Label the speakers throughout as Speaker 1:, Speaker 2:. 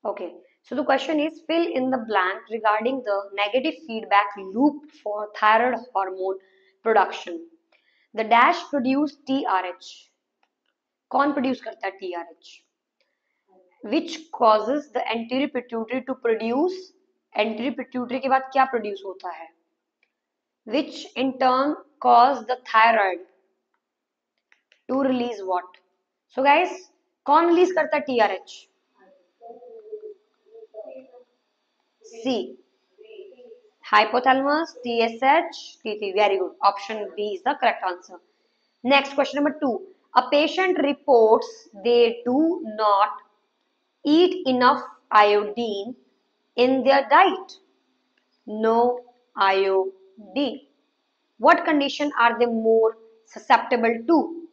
Speaker 1: Okay, so the question is fill in the blank regarding the negative feedback loop for thyroid hormone production. The dash produce TRH. कौन produce करता है TRH? Which causes the anterior pituitary to produce, anterior pituitary के बाद क्या produce होता है? Which in turn cause the thyroid to release what? So guys, कौन release करता है TRH? C. Hypothalamus, TSH, T3. Very good. Option B is the correct answer. Next, question number 2. A patient reports they do not eat enough iodine in their diet. No iodine. What condition are they more susceptible to?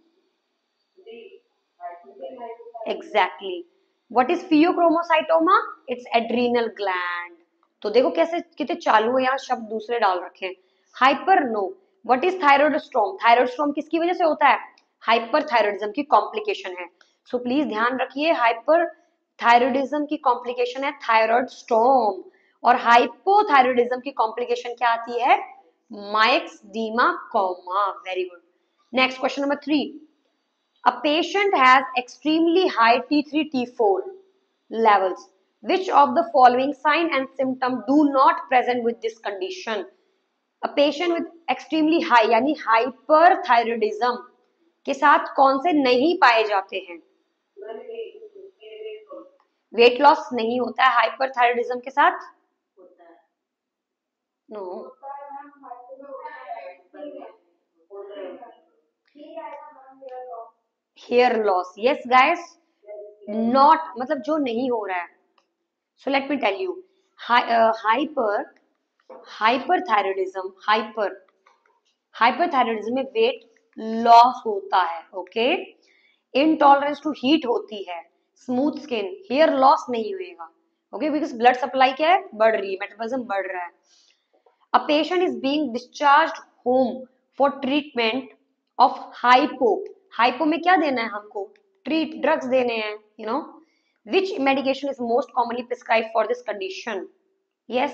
Speaker 1: Exactly. What is pheochromocytoma? It's adrenal gland. तो देखो कैसे कितने चालू है, यहाँ शब्द दूसरे डाल रखे हैं. Hyper no. What is thyroid storm? Thyroid storm किसकी वजह से होता है? हाइपरथायरॉयडिज्म की कॉम्प्लिकेशन है. सो प्लीज ध्यान रखिए, हाइपरथायरॉयडिज्म की कॉम्प्लिकेशन है थायरॉइडोस्ट्रोम, और हाइपोथायरॉयडिज्म की कॉम्प्लिकेशन क्या आती है? Myxoedema coma. Very good. Next question number 3. A patient has extremely high T3 T4 levels. Which of the following sign and symptom do not present with this condition? A patient with extremely high यानी hyperthyroidism के साथ कौन से नहीं पाए जाते हैं? Weight loss नहीं होता है हाइपरथायरॉयडिज्म के साथ? No. Hair loss. Yes guys, not मतलब जो नहीं हो रहा है. So let me tell you, hyperthyroidism में वेट लॉस होता है. ओके, इनटॉलरेंस टू हीट होती है, स्मूथ स्किन, हेयर लॉस नहीं होएगा. ओके, बिकॉज ब्लड सप्लाई क्या है? बढ़ रही है, मेटाबॉलिज्म बढ़ रहा है. A patient is being discharged home for treatment of hypo. Hypo में क्या देना है हमको? ट्रीट ड्रग्स देने हैं, you know. Which medication is most commonly prescribed for this condition? Yes.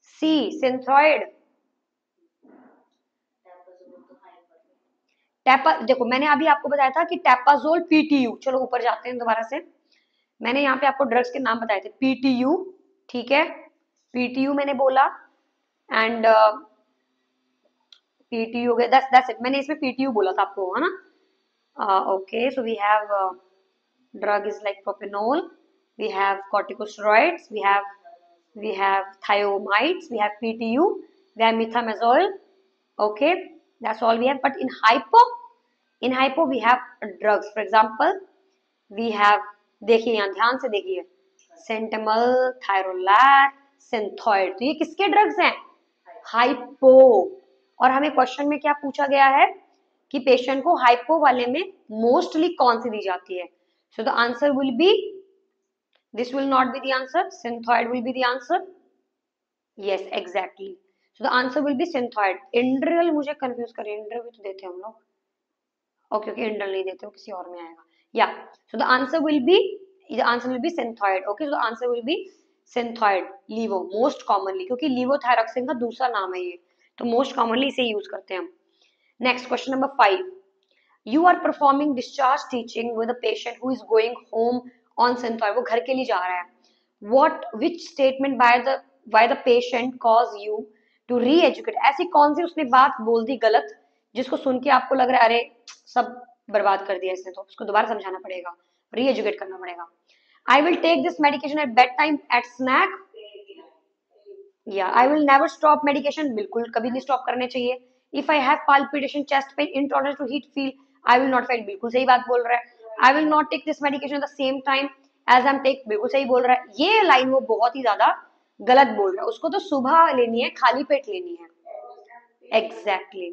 Speaker 1: C. Synthroid. देखो मैंने अभी आपको बताया था कि टैपाजोल पीटीयू. चलो ऊपर जाते हैं दोबारा से. मैंने यहाँ पे आपको ड्रग्स के नाम बताए थे. पीटीयू, ठीक है, पीटीयू मैंने बोला, एंड पीटीयू हो गया. That's it. मैंने इसमें पीटीयू बोला था आपको, है ना? Okay, so we have drug is like propanol, we have corticosteroids, we have thiamides, we have PTU, we have methimazole. Okay, that's all we have. But in hypo we have drugs. For example, we have, देखिए यहाँ ध्यान से देखिए, सेंटेमल, थायरोलैक, सिंथोइड. तो ये किसके drugs हैं? Hypo. और हमें क्वेश्चन में क्या पूछा गया है कि पेशेंट को हाइपो वाले में मोस्टली कौन सी दी जाती है? So the answer will be, this will not be the answer, synthoid will be the answer. Yes, exactly. So the answer will be synthoid. Indral मुझे confuse करें, indral भी तो देते हैं हम लोग. Okay, okay, indral नहीं देते हो, किसी और में आएगा. Yeah, so the answer will be synthoid. Okay, so the answer will be synthoid. Levo most commonly, क्योंकि levothyroxine का दूसरा नाम है ये, तो most commonly इसे यूज करते हैं हम. Next question number 5. You are performing discharge teaching with a patient who is going home on synthoid. वो घर के लिए जा रहा है. Which statement by the patient cause you to re-educate? ऐसी कौन सी उसने बात बोल दी गलत जिसको सुन के आपको लग रहा है अरे सब बर्बाद कर दिया इसने, तो उसको दोबारा समझाना पड़ेगा, re-educate करना पड़ेगा. I will take this medication at bedtime at snack. Yeah, I will never stop medication. बिल्कुल कभी नहीं स्टॉप करने चाहिए. If I have palpitation, chest pain, intolerance to heat, feel I will not fail. बिल्कुल सही बात बोल रहा है. I will not take this medication at the same time as I'm take. बिल्कुल सही बोल रहा है. ये लाइन वो बहुत ही ज्यादा गलत बोल रहा है. उसको तो सुबह लेनी है, खाली पेट लेनी है. Exactly.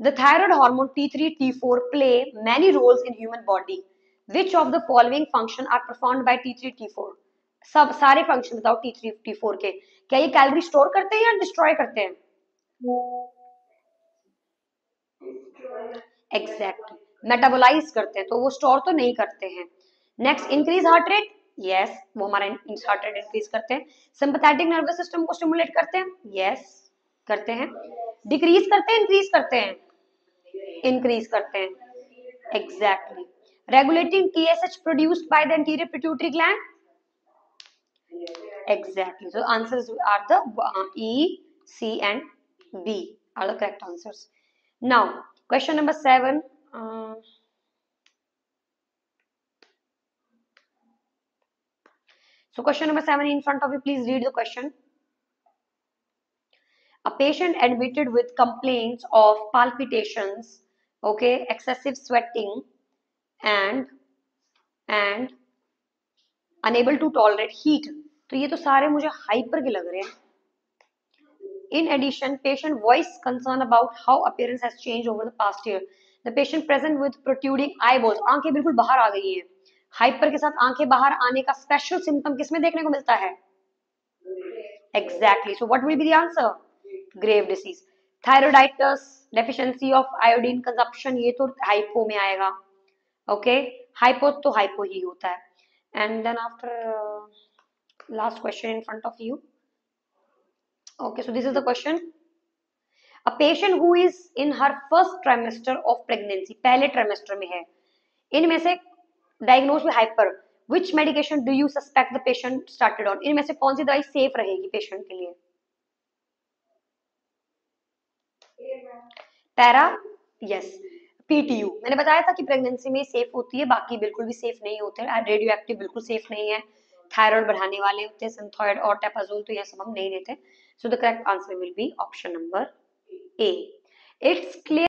Speaker 1: The thyroid hormone T3, T4 play many roles in human body. Which of the following function are performed by T3, T4? सब सारे फंक्शन बताओ T3, T4 के. क्या ये कैलोरी स्टोर करते हैं या डिस्ट्रॉय करते हैं? एग्जैक्टली, मेटाबोलाइज करते हैं, तो वो स्टोर तो नहीं करते हैं. Next increase heart rate, yes वो हमारा हार्ट रेट इंक्रीज करते हैं। सिंपैथेटिक नर्वस सिस्टम को स्टिमुलेट करते हैं, यस करते हैं। डिक्रीज करते हैं, इंक्रीज करते हैं, इंक्रीज करते हैं, exactly. Regulating TSH produced by the anterior pituitary gland, exactly. So answers are the E, C and B are the correct answers. Now, question number 7. So question number 7 in front of you, please read the question. A patient admitted with complaints of palpitations, okay, excessive sweating and unable to tolerate heat. तो ये तो सारे मुझे hyper के लग रहे हैं. In addition, patient voiced concern about how appearance has changed over the past year. The patient present with protruding eyeballs, आंखें बिल्कुल बाहर आ गई हैं. हाइपर के साथ आंखें बाहर आने का स्पेशल सिम्टम किसमें देखने को मिलता है? Exactly. So what will be the answer? Grave disease. Thyroiditis, deficiency of iodine consumption, ये तो हाइपो में आएगा. Okay, हाइपो तो हाइपो ही होता है. And then after last question in front of you. Okay, so this is the question. A patient who is in her first trimester of pregnancy, पहले trimester में है, इनमें से diagnosed with hyper, which medication do you suspect the patient started on? इनमें से कौन सी दवाई safe रहेगी patient के लिए? Para, yes. PTU मैंने बताया था कि प्रेगनेंसी में सेफ होती है, बाकी बिल्कुल भी सेफ नहीं होते हैं. रेडियो एक्टिव बिल्कुल सेफ नहीं है, थायराइड बढ़ाने वाले होते हैं, सिंथोइड और टेपाजोल, तो यह सब हम नहीं देते. So the correct answer will be option number A. It's clear